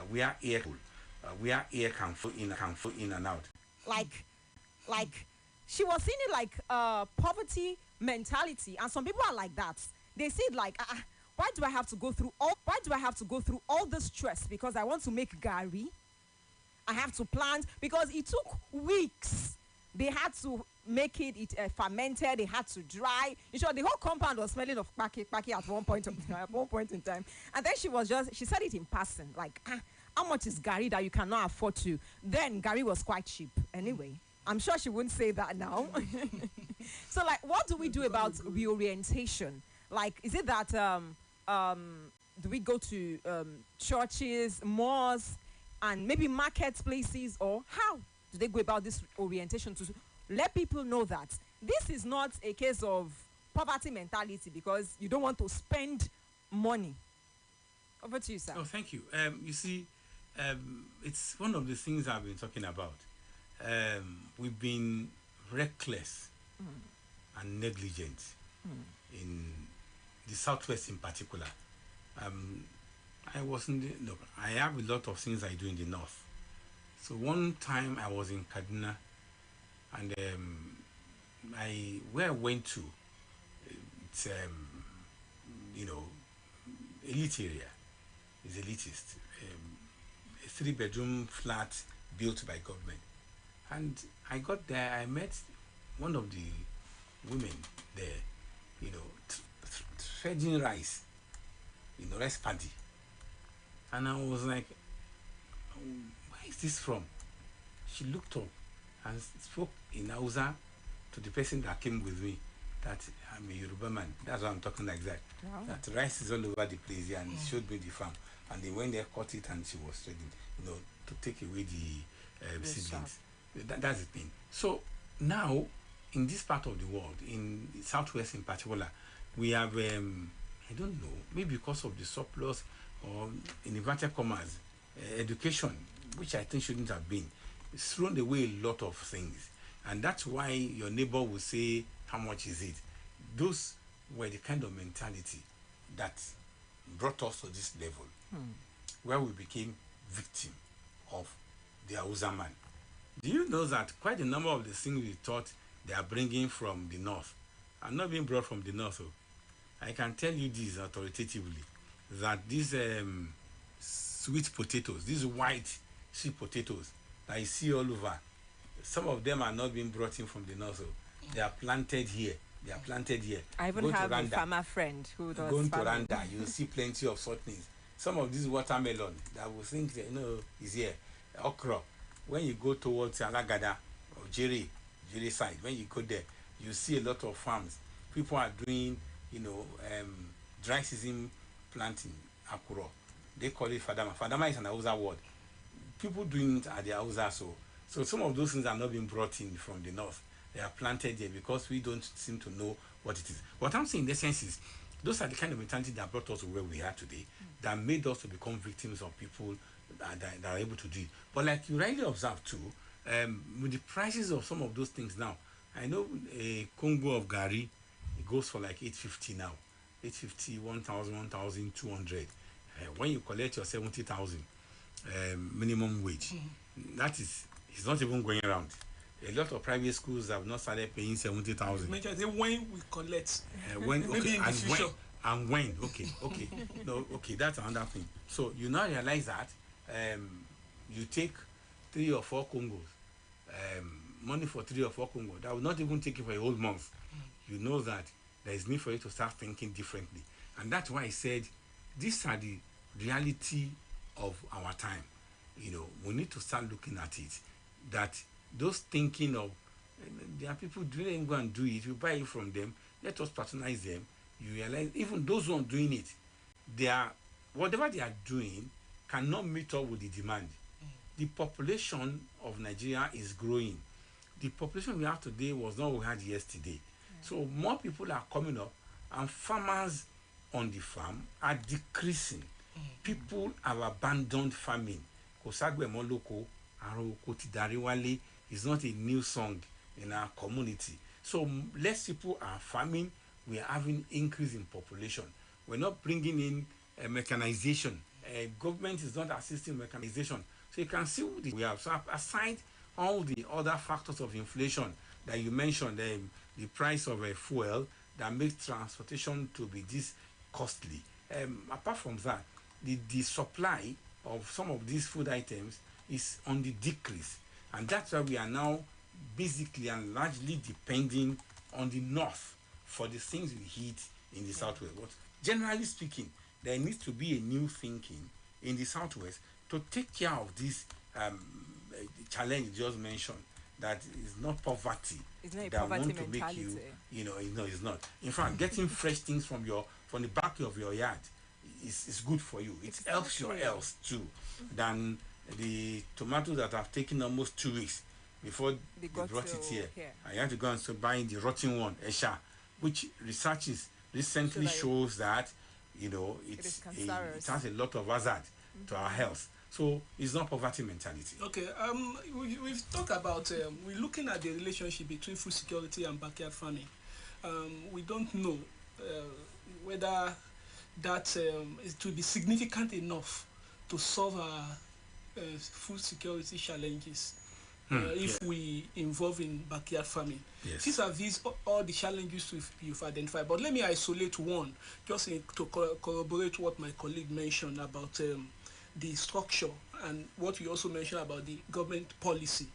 where air can flow in and out. Like she was seeing it like poverty mentality, and some people are like that. They see it like, why do I have to go through all this stress because I want to make gari? I have to plant because it took weeks. They had to make it fermented. They had to dry. In short, the whole compound was smelling of paki at one point in time. And then she said it in passing, like, how much is gari that you cannot afford to? Then gari was quite cheap. Anyway, I'm sure she wouldn't say that now. So, like, what do we do about reorientation? Like, is it that do we go to churches, mosques, and maybe marketplaces, or how do they go about this orientation to let people know that this is not a case of poverty mentality because you don't want to spend money? Over to you, sir. Oh, thank you. You see, it's one of the things I've been talking about. We've been reckless and negligent in the Southwest in particular. I have a lot of things I do in the North. So one time I was in Kaduna, and where I went to, it's elite area. It's elitist. A 3-bedroom flat built by government. And I got there, I met one of the women there, trading rice, rice paddy. And I was like, where is this from? She looked up and spoke in Hausa to the person that came with me, that I'm a Yoruba man. That's why I'm talking like that. Wow. That rice is all over the place here, and showed me the farm. And they went there, caught it, and she was trading, to take away the seedlings. That's the thing. So now, in this part of the world, in the Southwest in particular, we have, I don't know, maybe because of the surplus or in inverted commas, education, which I think shouldn't have been, it's thrown away a lot of things. And that's why your neighbor will say, how much is it? Those were the kind of mentality that brought us to this level, where we became victim of the Hausa man. Do you know that quite a number of the things we thought they are bringing from the North are not being brought from the North? So I can tell you this authoritatively, that these sweet potatoes, these white sweet potatoes that you see all over, some of them are not being brought in from the North. So they are planted here. I even have a farmer friend who does going farming. To Rwanda, you see plenty of such things. Some of these watermelon that we think is here. Okra. When you go towards Alagada or Jere side, when you go there, you see a lot of farms. People are doing, dry season planting, akuro. They call it Fadama. Fadama is an Hausa word. People doing it at the Hausa. So some of those things are not being brought in from the North. They are planted there because we don't seem to know what it is. What I'm saying in the sense is, those are the kind of mentality that brought us to where we are today, that made us to become victims of people that are able to do it. But like you rightly observed too, with the prices of some of those things now, I know a Congo of Gari, it goes for like 850 now. 850, 1,000, 1,200. When you collect your 70,000 minimum wage, it's not even going around. A lot of private schools have not started paying 70,000. When we collect, when maybe in the future. Okay, that's another thing. So you now realize that you take 3 or 4 Congos, money for 3 or 4 Congos, that will not even take you for a whole month. You know that there is need for you to start thinking differently. And that's why I said these are the reality of our time. We need to start looking at it, that those thinking of there are people doing, go and do it, you buy it from them, let us patronize them. You realize even those who are doing it, whatever they are doing cannot meet up with the demand. The population of Nigeria is growing. The population we have today was not what we had yesterday. So more people are coming up, and farmers on the farm are decreasing. People have abandoned farming. Kosagwe Moloko, Aro Kotidariwale is not a new song in our community. So less people are farming. We are having increase in population. We're not bringing in mechanization government is not assisting mechanization. So you can see what we have. So aside all the other factors of inflation that you mentioned, the price of a fuel that makes transportation to be this costly. Apart from that, the supply of some of these food items is on the decrease, and that's why we are now basically and largely depending on the north for the things we eat in the southwest. But generally speaking, there needs to be a new thinking in the southwest to take care of this challenge you just mentioned, that is not poverty. It's not a that poverty want to mentality. make you, no, it's not. In fact, getting fresh things from the back of your yard is good for you. It helps your health too, than the tomatoes that have taken almost 2 weeks before they brought it here. I had to go and start buying the rotten one, Esha, which researches recently shows that it has a lot of hazard to our health. So it's not poverty mentality. Okay, we've talked about, we're looking at the relationship between food security and backyard farming. We don't know whether that it will be significant enough to solve our food security challenges if we involve in backyard farming. Yes. These are all the challenges you've identified. But let me isolate one, just to corroborate what my colleague mentioned about the structure and what you also mentioned about the government policy.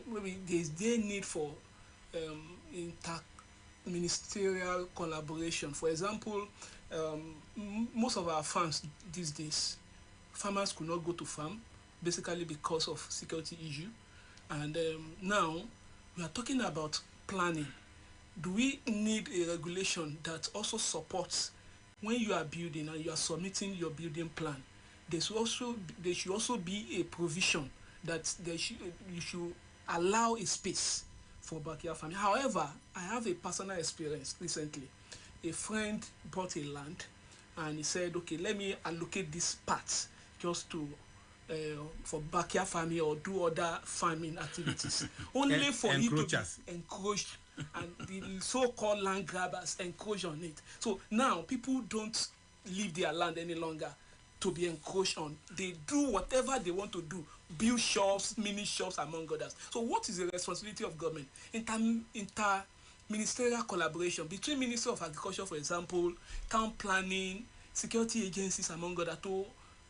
Maybe there's need for inter-ministerial collaboration. For example, most of our farms these days, farmers could not go to farm basically because of security issue. And now we are talking about planning. Do we need a regulation that also supports when you are building and you are submitting your building plan? There should also be a provision that you should allow a space for backyard farming. However, I have a personal experience recently. A friend bought a land and he said, okay, let me allocate this part just to for backyard farming or do other farming activities. Only for it to be encroached, and the so-called land grabbers encroach on it. So now people don't leave their land any longer to be encroached on. They do whatever they want to do, build shops, mini shops, among others. So what is the responsibility of government? Inter-ministerial collaboration between Ministry of Agriculture, for example, town planning, security agencies, among others, to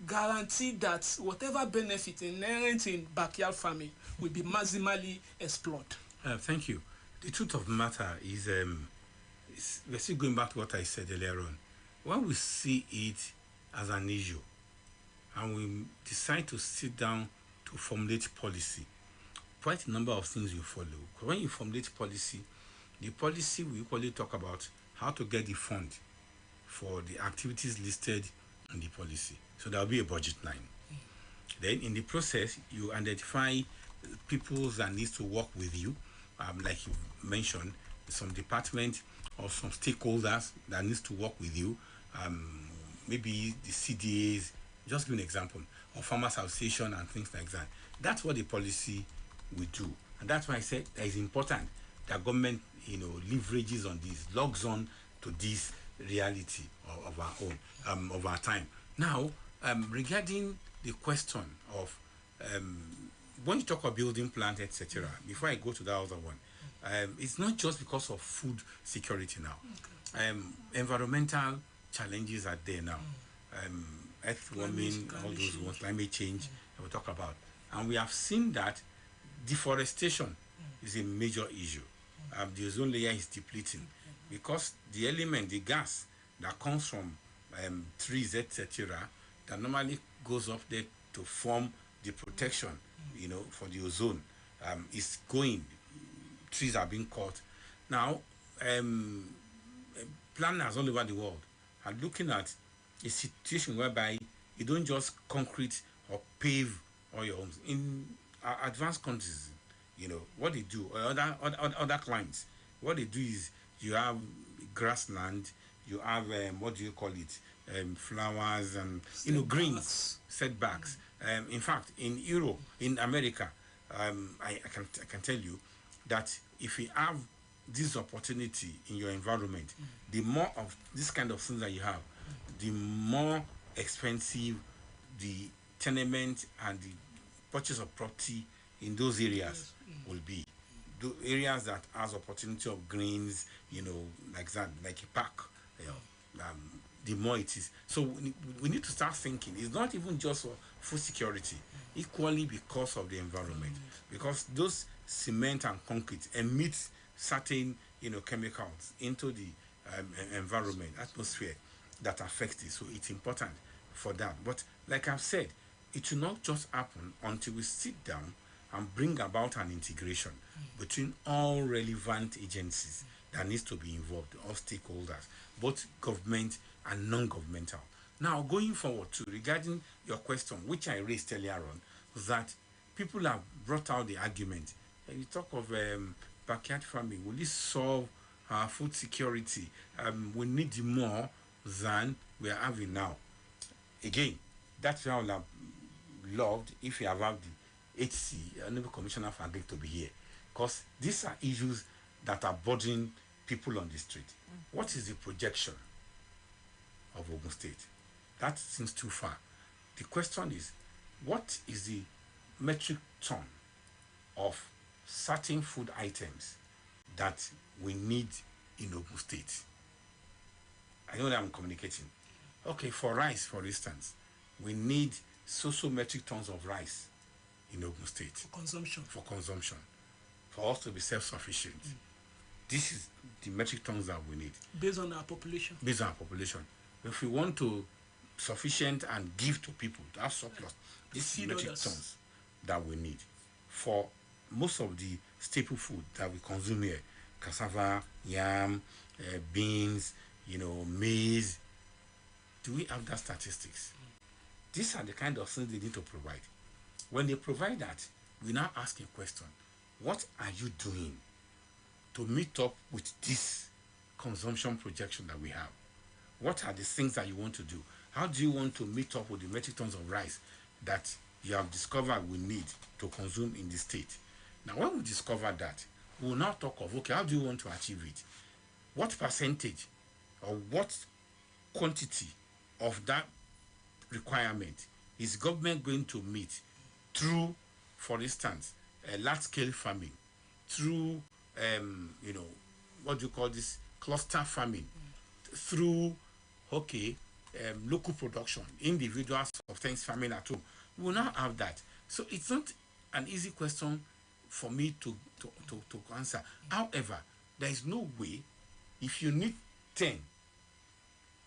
guarantee that whatever benefit inherent in backyard farming will be maximally explored. Thank you. The truth of the matter is, we're still going back to what I said earlier on. When we see it as an issue and we decide to sit down to formulate policy, quite a number of things you follow. When you formulate policy, the policy will equally talk about how to get the fund for the activities listed in the policy. So there will be a budget line. Then in the process, you identify people that needs to work with you, like you mentioned, some department or some stakeholders that needs to work with you, maybe the CDAs, just give an example, or farmers association and things like that. That's what the policy will do. And that's why I said that it's important that government, leverages on this, logs on to this reality of our own, of our time. Now, regarding the question of when you talk about building plant, etc., before I go to that other one, it's not just because of food security now. Environmental challenges are there now. Earth warming, all those ones, climate change, we'll talk about. And we have seen that deforestation is a major issue. The ozone layer is depleting because the element, the gas that comes from trees, etc., that normally goes up there to form the protection, for the ozone, is going. Trees are being cut. Now, planners all over the world are looking at a situation whereby you don't just concrete or pave all your homes. In advanced countries, what they do, or other clients, what they do is you have grassland, you have what do you call it, flowers and greens, setbacks. In fact, in Europe, in America, I can tell you that if you have this opportunity in your environment, the more of this kind of things that you have, the more expensive the tenement and the purchase of property in those areas will be. The areas that has opportunity of greens, like that, like a park, the more it is. So we need to start thinking. It's not even just for food security, equally because of the environment. Because those cement and concrete emit certain, chemicals into the environment, atmosphere, that affects it. So it's important for that. But like I've said, it will not just happen until we sit down and bring about an integration between all relevant agencies that needs to be involved, all stakeholders, both government and non-governmental. Now, going forward to regarding your question, which I raised earlier on, that people have brought out the argument. You talk of backyard farming. Will this solve our food security? We need more than we are having now. Again, that's why I would have loved if you have had the HC, Honorable Commissioner for Agric, to be here, because these are issues that are bothering people on the street. What is the projection of Ogun State? That seems too far. The question is, what is the metric ton of certain food items that we need in Ogun State? I know that I'm communicating. Okay, for rice, for instance, we need so metric tons of rice in Ogun State. For consumption. For us to be self-sufficient. This is the metric tons that we need. Based on our population. If we want to sufficient and give to people, to have surplus, this is metric tons that we need. For most of the staple food that we consume here, cassava, yam, beans, maize, do we have that statistics? These are the kind of things they need to provide. When they provide that, we now ask a question. What are you doing to meet up with this consumption projection that we have? What are the things that you want to do? How do you want to meet up with the metric tons of rice that you have discovered we need to consume in the state? Now, when we discover that, we will now talk of, okay, how do you want to achieve it? What percentage or what quantity of that requirement is government going to meet through, for instance, large-scale farming, through, what do you call this, cluster farming, through, local production, individual subsistence farming at home? We will not have that. So it's not an easy question for me to answer. However, there is no way, if you need 10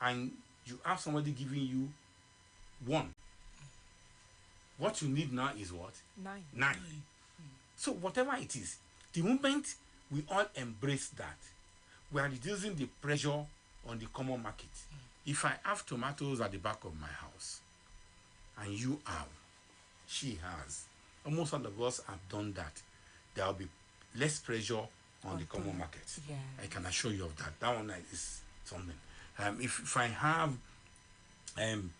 and you have somebody giving you 1, what you need now is what? 9. So whatever it is, the moment we all embrace that, we are reducing the pressure on the common market. If I have tomatoes at the back of my house, and you have, she has, almost all of us have done that, there will be less pressure on the common market. Yeah. I can assure you of that. That one is something. If I have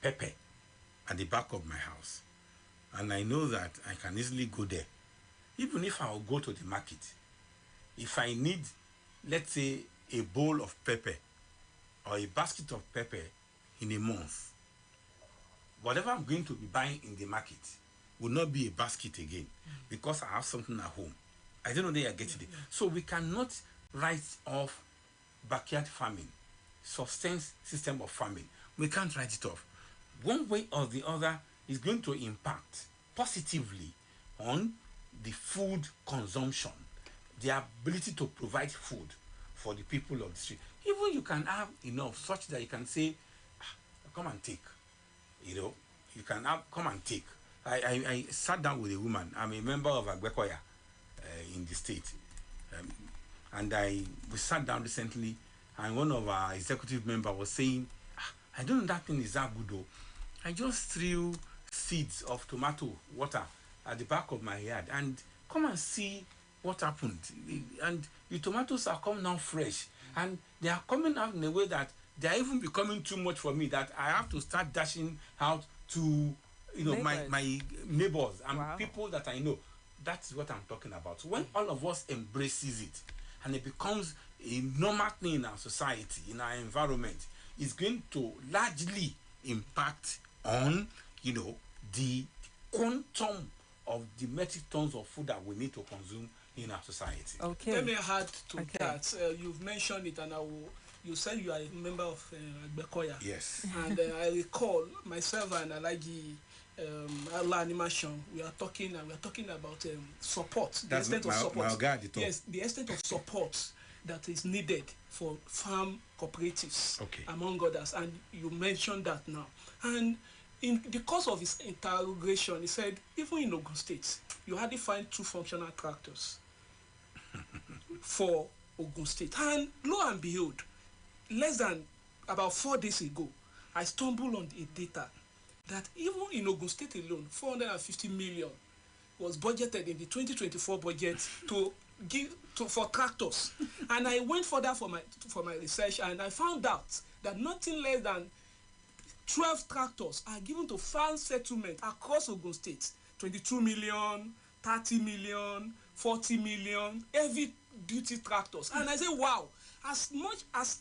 pepper at the back of my house, and I know that I can easily go there, even if I will go to the market, if I need, let's say, a bowl of pepper or a basket of pepper in a month, whatever I'm going to be buying in the market will not be a basket again, because I have something at home. I don't know that you're getting it. So we cannot write off backyard farming, subsistence system of farming. We can't write it off. One way or the other is going to impact positively on the food consumption, the ability to provide food for the people of the street. Even you can have enough such that you can say, come and take. You can have, come and take. I sat down with a woman. I'm a member of Agbekoya in the state. And we sat down recently, and one of our executive members was saying, I don't know that thing is that good though. I just threw seeds of tomato water at the back of my yard, and come and see what happened. And the tomatoes are coming out fresh, and they are coming out in a way that they are even becoming too much for me, that I have to start dashing out to my neighbors and people that I know. That's what I'm talking about. So when all of us embraces it and it becomes a normal thing in our society, in our environment, it's going to largely impact on the quantum of the metric tons of food that we need to consume in our society. Okay. Let me add to Okay. that. You've mentioned it, and you said you are a member of Agbekoya. Yes. And I recall myself and Alagi Allah Animation. We are talking about support. The extent of support. Yes, the extent of support that is needed for farm cooperatives, among others. And you mentioned that now. And in the course of his interrogation, he said, even in Ogun State, you hardly find 2 functional tractors for Ogun State. And lo and behold, less than about 4 days ago, I stumbled on a data that even in Ogun State alone, 450 million was budgeted in the 2024 budget for tractors. And I went further for my research, and I found out that nothing less than 12 tractors are given to farm settlement across Ogun State. 22 million, 30 million, 40 million, heavy duty tractors. And I say, wow, as much as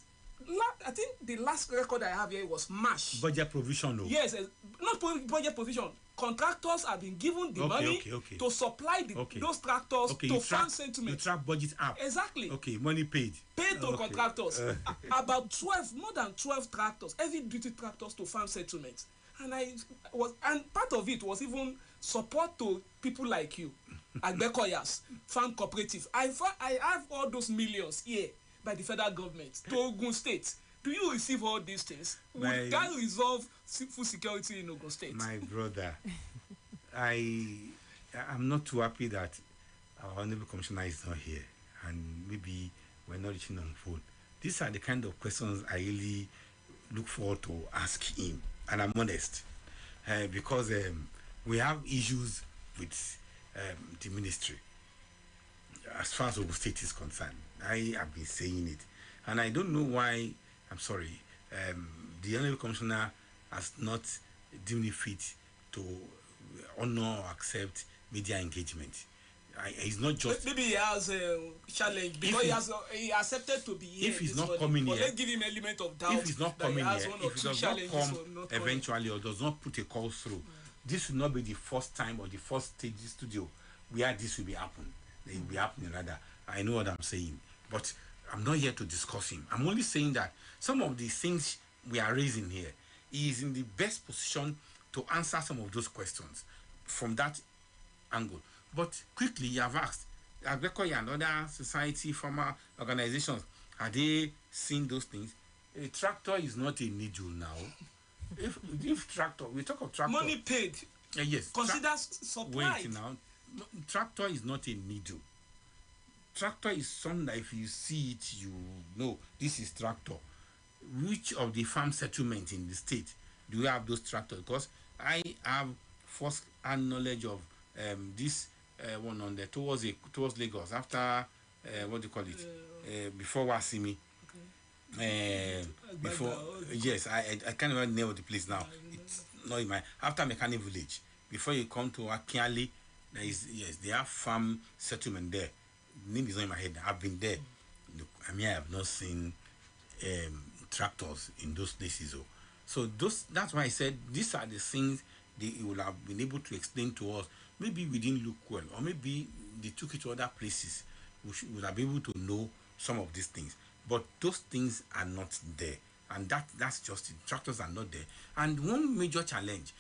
I think the last record I have here was March. Budget provision, no? Yes, not budget provision. Contractors have been given the money to supply those tractors to farm settlement. You track budget up. Exactly. Okay, money paid. Paid to contractors. About more than 12 tractors, heavy duty tractors to farm settlement. And part of it was even support to people like you, Agbekoyas, farm cooperative. I have all those millions here by the federal government to Ogun State. Do you receive all these things? Would that resolve food security in Ogun State? My brother, I'm not too happy that our honorable commissioner is not here, and maybe we're not reaching on phone. These are the kind of questions I really look forward to ask him, and I'm honest, because we have issues with the ministry as far as Ogun State is concerned. I have been saying it, and I don't know why. I'm sorry, the honorable commissioner has not deemed it fit to honor or accept media engagement. He's not just. Maybe he has a challenge because he accepted to be here. If he's not coming here, let's give him an element of doubt. If he's not coming here, if he does not come eventually or does not put a call through, this will not be the first time or the first stage studio where this will be happening. It will be happening rather. I know what I'm saying, but I'm not here to discuss him. I'm only saying that some of the things we are raising here, he is in the best position to answer some of those questions from that angle. But quickly, you have asked, Agbekoya and other society, farmer organizations, are they seeing those things? A tractor is not a needle now. If tractor, we talk of tractor. Money paid. Yes. Consider supply. Wait now. Tractor is not a needle. Tractor is something that if you see it, you know this is tractor. Which of the farm settlements in the state do you have those tractors? Because I have first-hand knowledge of this one on there towards Lagos after what do you call it? Before Wasimi. Before yes, I can't remember the name of the place now. It's not in my after Mechanic Village. Before you come to Akiali, there is they have farm settlement there. The name is not in my head. I've been there. Look, I mean, I have not seen tractors in those places. So that's why I said these are the things they will have been able to explain to us. Maybe we didn't look well, or maybe they took it to other places. We would have been able to know some of these things. But those things are not there. And that's just it. Tractors are not there. And one major challenge,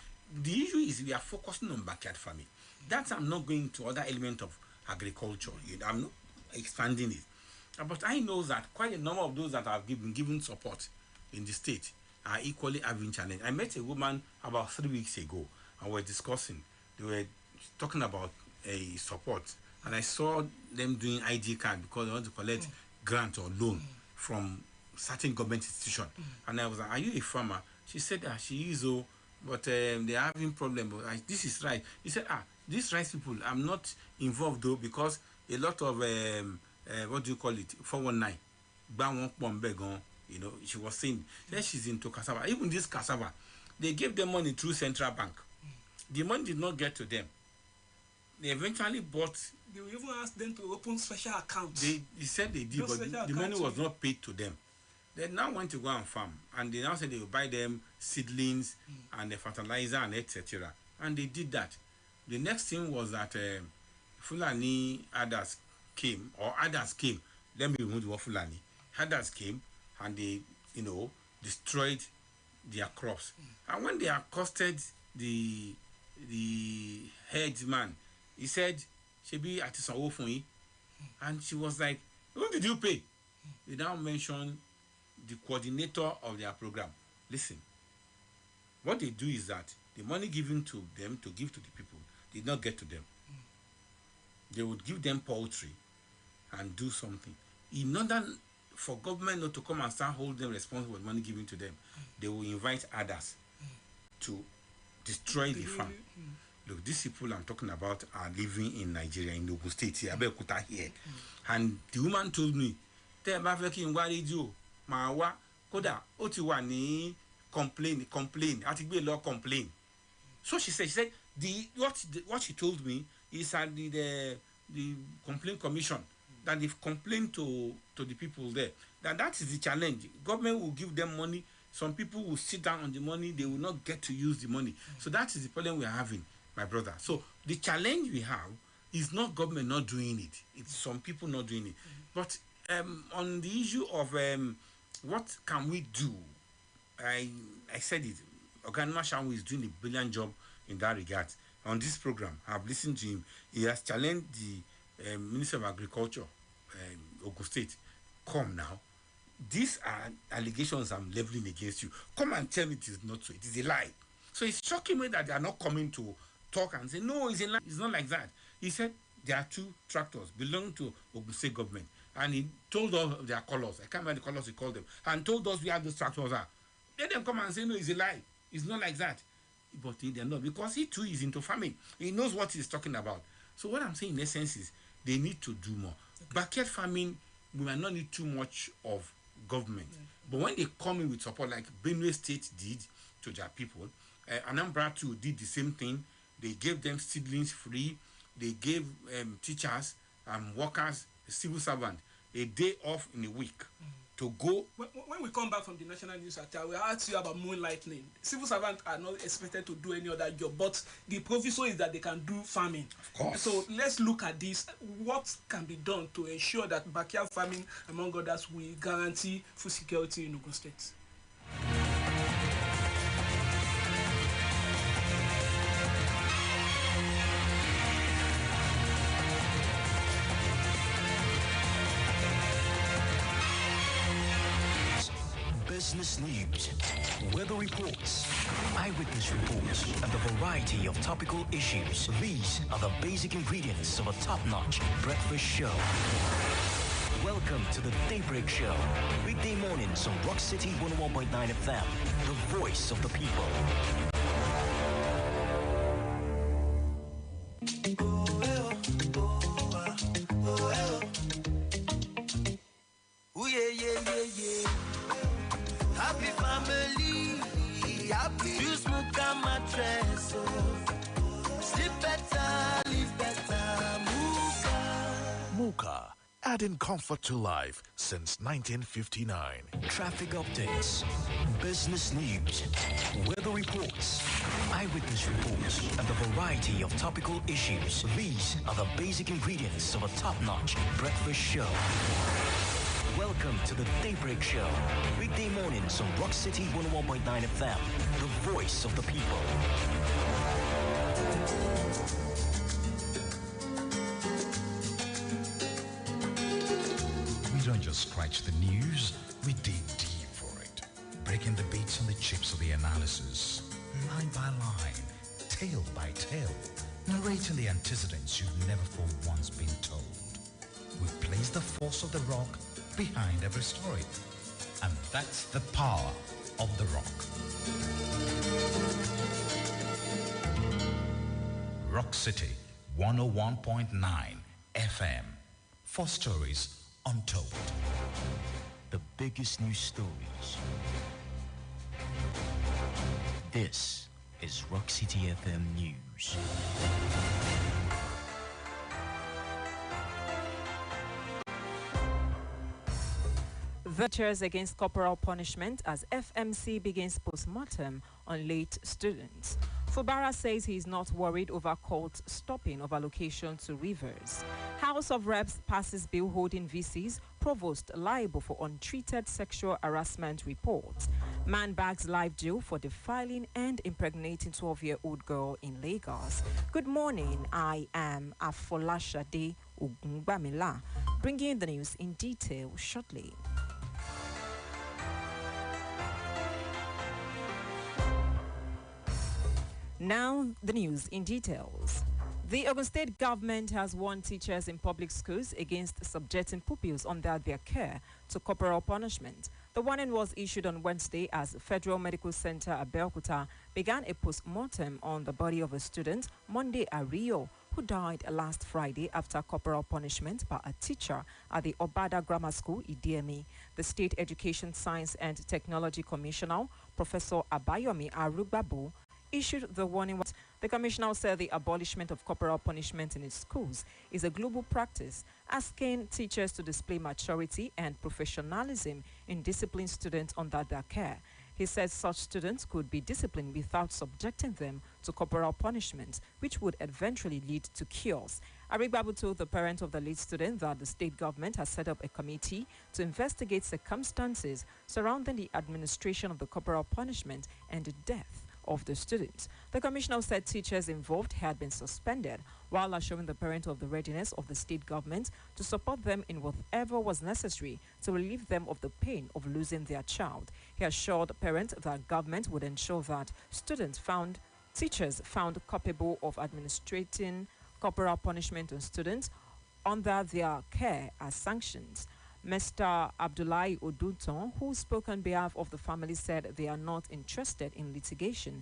the issue is we are focusing on backyard farming. That's I'm not going to other element of agriculture. I'm not expanding it. But I know that quite a number of those that have been given support in the state are equally having challenge. I met a woman about 3 weeks ago and we're discussing. They were talking about a support, and I saw them doing ID card because they want to collect grant or loan from certain government institution. And I was like, "Are you a farmer?" She said, "She is, but they're having problem." But this is right. He said, "These rice people, I'm not involved though because a lot of what do you call it? 419, you know." She was saying that she's into cassava. Even this cassava, they gave them money through central bank. The money did not get to them. They eventually bought. They even asked them to open special accounts. They said they did, but the money was not paid to them. They now went to go and farm, and they now said they will buy them seedlings and the fertilizer and etc. And they did that. The next thing was that Fulani others came, or others came. Let me remove the word Fulani. Others came and they, destroyed their crops. And when they accosted the headman, he said, "Shebi ati sanwo fun yin." And she was like, "Who did you pay?" They now mentioned the coordinator of their program. Listen, what they do is that the money given to them to give to the people did not get to them. They would give them poultry and do something. In order for government not to come and start holding them responsible for the money given to them, they will invite others to destroy the farm. Look, these people I'm talking about are living in Nigeria, in Ogun State here, Abeokuta here. And the woman told me, "Tell me if you want to Mawa, Koda, Otiwani, complain, complain." So she said, what she told me is that the complaint commission, that they've complained to the people there. That is the challenge. Government will give them money. Some people will sit down on the money. They will not get to use the money. So that is the problem we are having, my brother. So the challenge we have is not government not doing it. It's some people not doing it. But on the issue of what can we do, I said it. Oganima Shawu is doing a brilliant job in that regard. On this program, I've listened to him. He has challenged the Minister of Agriculture, Ogun State. Come now. These are allegations I'm leveling against you. Come and tell me it is not so. It is a lie. So it's shocking me that they are not coming to talk and say, no, it's a lie. It's not like that. He said there are 2 tractors belonging to Ogun State government. And he told us their colors. I can't remember the colors he called them. And told us where those tractors are. Let them come and say, no, it's a lie. It's not like that. But they're not. Because he too is into farming. He knows what he's talking about. So what I'm saying in essence is they need to do more. Okay. Backyard farming, we might not need too much of government. Yeah. But when they come in with support, like Benue State did to their people, Anambra too did the same thing. They gave them seedlings free. They gave teachers and workers, civil servants, a day off in a week to go. When we come back from the national news attack, we ask you about moonlighting. Civil servants are not expected to do any other job, but the proviso is that they can do farming. Of course. So let's look at this. What can be done to ensure that backyard farming, among others, will guarantee food security in Ogun State? Business news, weather reports, eyewitness reports, and a variety of topical issues. These are the basic ingredients of a top-notch breakfast show. Welcome to the Daybreak Show. Weekday mornings on Rock City 101.9 FM, the voice of the people. Happy family, happy. Choose Muka mattress, sleep better, live better, Muka. Muka, adding comfort to life since 1959. Traffic updates, business news, weather reports, eyewitness reports, and a variety of topical issues. These are the basic ingredients of a top-notch breakfast show. Welcome to the Daybreak Show. Weekday mornings on Rock City 101.9 FM, the voice of the people. We don't just scratch the news, we dig deep for it. Breaking the beats and the chips of the analysis. Line by line, tale by tale. Narrating the antecedents you've never for once been told. We place the force of the rock behind every story. And that's the power of the rock. Rock City 101.9 FM. 4 stories untold. The biggest news stories. This is Rock City FM News. The Teachers Against Corporal Punishment as FMC begins postmortem on late students. Fubara says he is not worried over court stopping of allocation to Rivers. House of Reps passes bill holding VCs, provost liable for untreated sexual harassment reports. Man bags live jail for defiling and impregnating 12-year-old girl in Lagos. Good morning, I am AFOLASADE OGUNGBAMILA, bringing the news in detail shortly. Now, the news in details. The Ogun State government has warned teachers in public schools against subjecting pupils under their care to corporal punishment. The warning was issued on Wednesday as Federal Medical Center Abeokuta began a post-mortem on the body of a student, Monday Ario, who died last Friday after corporal punishment by a teacher at the Obada Grammar School, Idiemi. The State Education, Science and Technology Commissioner, Professor Abayomi Arugbabu, issued the warning. The commissioner said the abolishment of corporal punishment in its schools is a global practice, asking teachers to display maturity and professionalism in disciplining students under their care. He said such students could be disciplined without subjecting them to corporal punishment, which would eventually lead to cures. Arigbabu told the parent of the lead student that the state government has set up a committee to investigate circumstances surrounding the administration of the corporal punishment and the death of the students. The commissioner said teachers involved had been suspended while assuring the parent of the readiness of the state government to support them in whatever was necessary to relieve them of the pain of losing their child. He assured the parent that government would ensure that teachers found capable of administrating corporal punishment on students under their care as sanctions. Mr. Abdullahi Oduton, who spoke on behalf of the family, said they are not interested in litigation.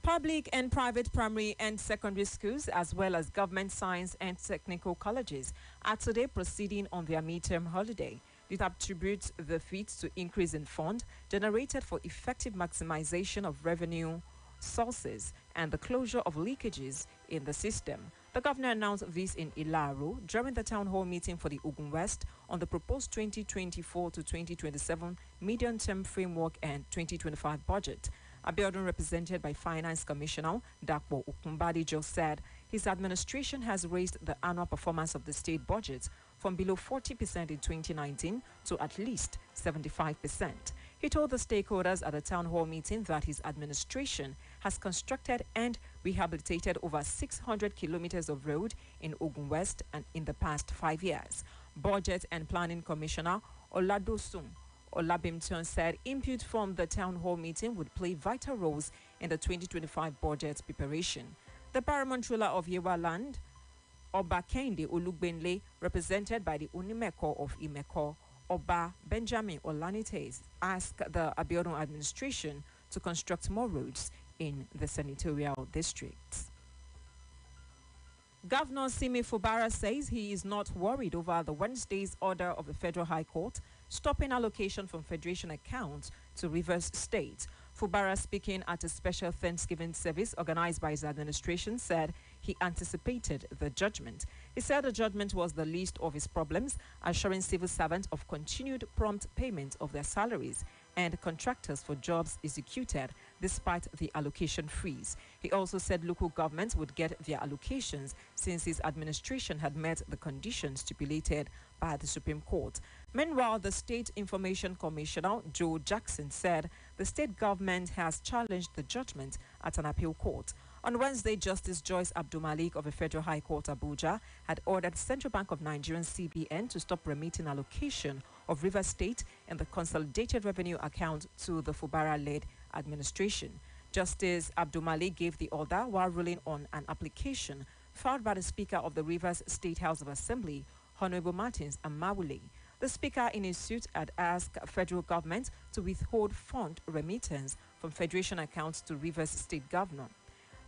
Public and private primary and secondary schools, as well as government science and technical colleges, are today proceeding on their midterm holiday. This attributes the feat to increase in fund generated for effective maximization of revenue sources and the closure of leakages in the system. The governor announced this in Ilaro during the town hall meeting for the Ogun West on the proposed 2024 to 2027 medium-term framework and 2025 budget. Abiodun, represented by Finance Commissioner Dakpo Okumbadijo, said his administration has raised the annual performance of the state budget from below 40% in 2019 to at least 75%. He told the stakeholders at a town hall meeting that his administration has constructed and rehabilitated over 600 kilometers of road in Ogun West and in the past 5 years. Budget and Planning Commissioner Oladosum Olabimton said input from the town hall meeting would play vital roles in the 2025 budget preparation. The paramount ruler of Yewa Land, Oba Kende Olugbenle, represented by the Unimeko of Imeko, Oba Benjamin Olanites, asked the Abiodun administration to construct more roads in the senatorial districts. Governor Simi Fubara says he is not worried over the Wednesday's order of the Federal High Court stopping allocation from Federation accounts to Rivers State. Fubara, speaking at a special Thanksgiving service organized by his administration, said he anticipated the judgment. He said the judgment was the least of his problems, assuring civil servants of continued prompt payment of their salaries and contractors for jobs executed despite the allocation freeze. He also said local governments would get their allocations since his administration had met the conditions stipulated by the Supreme Court. Meanwhile, the State Information Commissioner, Joe Jackson, said the state government has challenged the judgment at an appeal court. On Wednesday, Justice Joyce Abdulmalik of the Federal High Court, Abuja, had ordered Central Bank of Nigeria (CBN) to stop remitting allocation of Rivers State and the consolidated revenue account to the Fubara-led administration. Justice Abdulmalik gave the order while ruling on an application filed by the Speaker of the Rivers State House of Assembly, Honorable Martins Amawule. The Speaker in his suit had asked federal government to withhold fund remittance from Federation accounts to Rivers State Governor.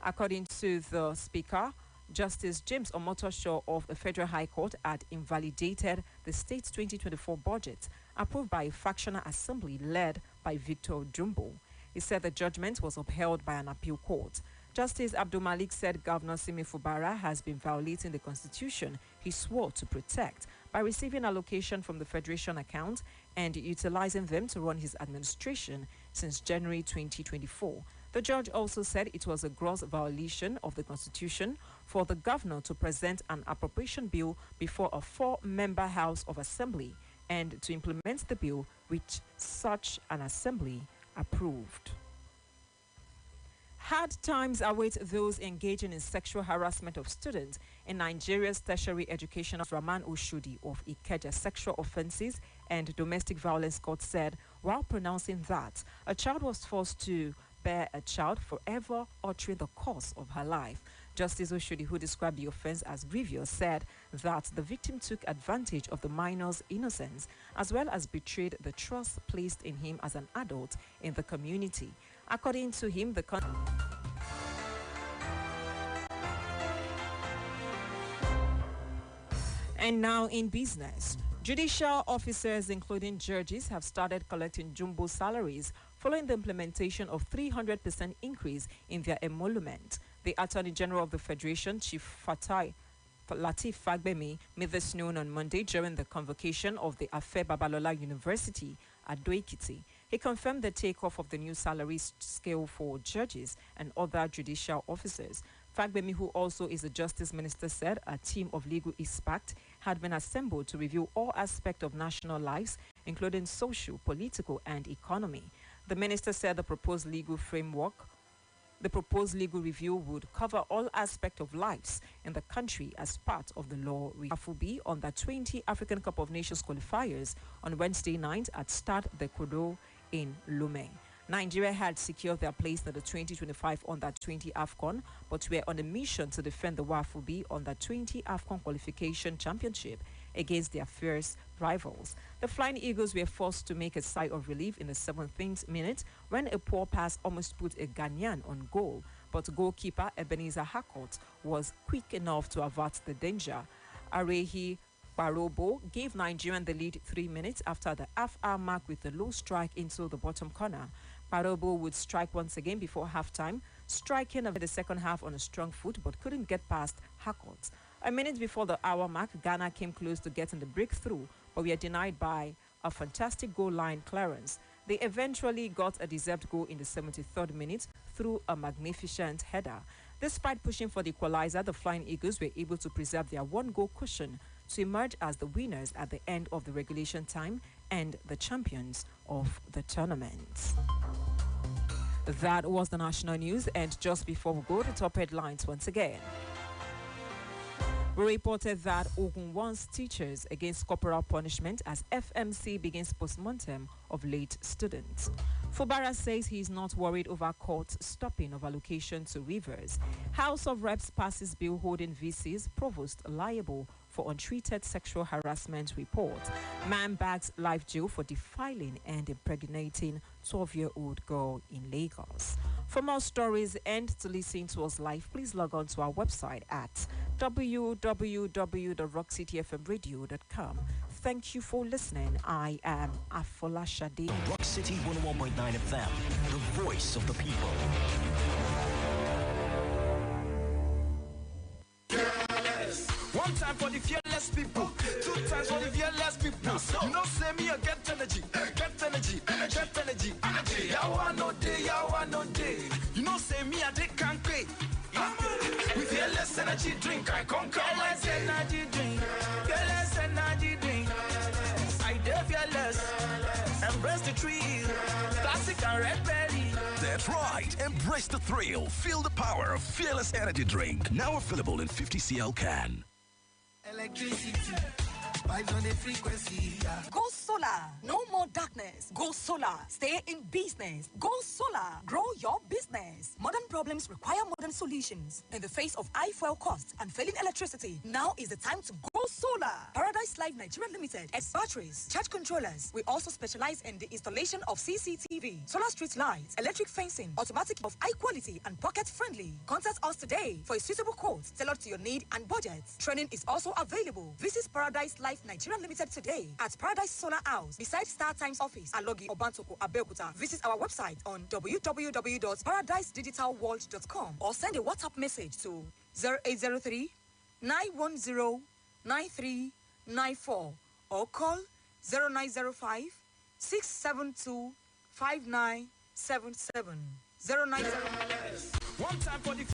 According to the Speaker, Justice James Omotosho of the Federal High Court had invalidated the state's 2024 budget approved by a fractional assembly led by Victor Jumbo. He said the judgment was upheld by an appeal court. Justice Abdul Malik said Governor Simi Fubara has been violating the constitution he swore to protect by receiving allocation from the Federation account and utilizing them to run his administration since January 2024. The judge also said it was a gross violation of the constitution for the governor to present an appropriation bill before a 4-member House of Assembly and to implement the bill which such an assembly approved. Hard times await those engaging in sexual harassment of students in Nigeria's tertiary education. Rahman Oshodi of Ikeja Sexual Offences and Domestic Violence Court said while pronouncing that a child was forced to bear a child forever altering the course of her life. Justice Oshodi, who described the offense as grievous, said that the victim took advantage of the minor's innocence as well as betrayed the trust placed in him as an adult in the community. According to him, And now in business, judicial officers, including judges, have started collecting jumbo salaries following the implementation of 300% increase in their emolument. The Attorney General of the Federation, Chief Lateef Fagbemi, made this known on Monday during the convocation of the Afe Babalola University at Ado-Ekiti. He confirmed the takeoff of the new salary scale for judges and other judicial officers. Fagbemi, who also is the Justice Minister, said a team of legal experts had been assembled to review all aspects of national lives, including social, political, and economy. The minister said the proposed legal review would cover all aspects of lives in the country as part of the law. AFOB on the 20 African Cup of Nations qualifiers on Wednesday night at Stade de Kodo in Lomé. Nigeria had secured their place in the 2025 Under-20 AFCON, but were on a mission to defend the WAFOB Under-20 AFCON qualification championship against their fierce rivals. The Flying Eagles were forced to make a sigh of relief in the 17th minute when a poor pass almost put a Ghanaian on goal, but goalkeeper Ebenezer Harcourt was quick enough to avert the danger. Arehi Barobo gave Nigerian the lead 3 minutes after the half-hour mark with a low strike into the bottom corner. Barobo would strike once again before halftime, striking over the second half on a strong foot but couldn't get past Harcourt. A minute before the hour mark, Ghana came close to getting the breakthrough, but were denied by a fantastic goal line clearance. They eventually got a deserved goal in the 73rd minute through a magnificent header. Despite pushing for the equalizer, the Flying Eagles were able to preserve their one-goal cushion to emerge as the winners at the end of the regulation time and the champions of the tournament. That was the national news, and just before we go, the top headlines once again. We reported that Ogun warns teachers against corporal punishment as FMC begins postmortem of late students. Fubara says he is not worried over court stopping of allocation to Rivers. House of Reps passes bill holding VC's provost liable for untreated sexual harassment report. Man bags life jail for defiling and impregnating 12-year-old girl in Lagos. For more stories and to listen to us live, please log on to our website at www.rockcityfmradio.com. Thank you for listening. I am AFOLASADE. Rock City 101.9 FM, the voice of the people. One time for the fearless people, two times for the fearless people. You know, say me, I get energy, get energy, get energy. Yawa no day, yawa no day. You know, say me, I can't pay. With fearless energy drink, I conquer my energy drink. Fearless energy drink. I dare fearless. Embrace the thrill. Classic and red berry. That's right. Embrace the thrill. Feel the power of Fearless Energy Drink. Now available in 50 cl can. Electricity, vibes on the frequency. Go solar. No more darkness. Go solar. Stay in business. Go solar. Grow your business. Modern problems require modern solutions. In the face of high fuel costs and failing electricity, now is the time to go solar. Paradise Life Nigeria Limited has batteries, charge controllers. We also specialize in the installation of CCTV, solar street lights, electric fencing, automatic of high quality and pocket friendly. Contact us today for a suitable quote tailored to your need and budget. Training is also available. Visit Paradise Life Nigeria Limited today at Paradise Solar House beside Star Times office, Alogi Obantoko, Abeokuta. Visit our website on www.paradisedigitalworld.com or send a WhatsApp message to 0803 910 9394 or call 0905 672 5977 0905. One time for the